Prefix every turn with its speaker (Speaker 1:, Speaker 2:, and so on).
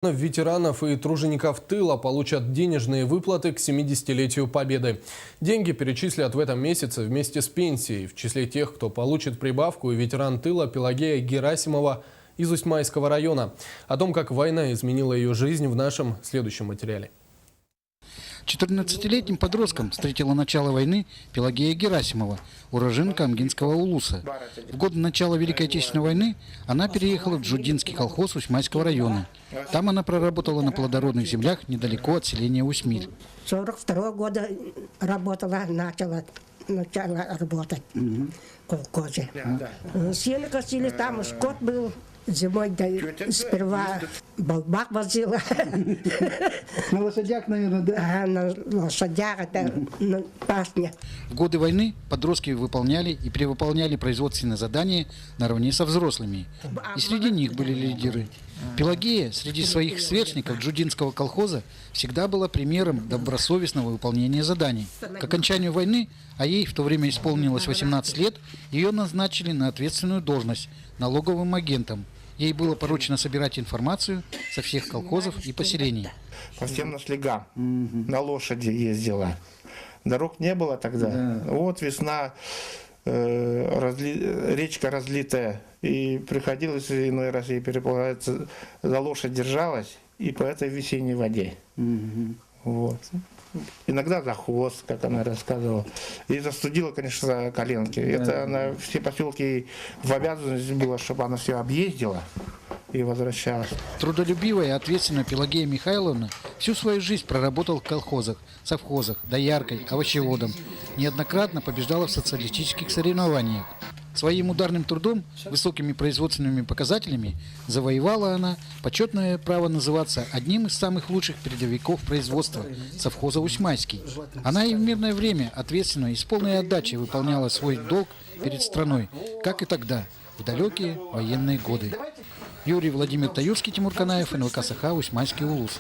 Speaker 1: Ветеранов и тружеников тыла получат денежные выплаты к 70-летию Победы. Деньги перечислят в этом месяце вместе с пенсией. В числе тех, кто получит прибавку, и ветеран тыла Пелагея Герасимова из Усьмайского района. О том, как война изменила ее жизнь, в нашем следующем материале.
Speaker 2: 14-летним подростком встретила начало войны Пелагея Герасимова, уроженка Амгинского улуса. В год начала Великой Отечественной войны она переехала в Джудинский колхоз Усьмайского района. Там она проработала на плодородных землях недалеко от селения Усьмиль.
Speaker 3: 42 года работала, начала работать в колхозе. Сено косили, там скот был. Зимой сперва балбак возила.
Speaker 2: На лошадях, наверное, да?
Speaker 3: На лошадях, это на пашне.
Speaker 2: В годы войны подростки выполняли и перевыполняли производственные задания наравне со взрослыми. И среди них были лидеры. Пелагея среди своих сверстников Джудинского колхоза всегда была примером добросовестного выполнения заданий. К окончанию войны, а ей в то время исполнилось 18 лет, ее назначили на ответственную должность – налоговым агентом. Ей было поручено собирать информацию со всех колхозов и поселений.
Speaker 4: По всем наслегам на лошади ездила. Дорог не было тогда. Да. Вот весна, речка разлитая. И приходилось иной раз ей переплавляться. За лошадь держалась и по этой весенней воде. Вот. Иногда за хвост, как она рассказывала. И застудила, конечно, за коленки. Это она, все поселки в обязанности было, чтобы она все объездила и возвращалась.
Speaker 2: Трудолюбивая и ответственная Пелагея Михайловна всю свою жизнь проработала в колхозах, совхозах, дояркой, овощеводом. Неоднократно побеждала в социалистических соревнованиях. Своим ударным трудом, высокими производственными показателями завоевала она почетное право называться одним из самых лучших передовиков производства совхоза Усьмайский. Она и в мирное время ответственно и с полной отдачей выполняла свой долг перед страной, как и тогда, в далекие военные годы. Юрий Владимир Таюрский, Тимур Канаев, НВК Саха, Усьмайский улус.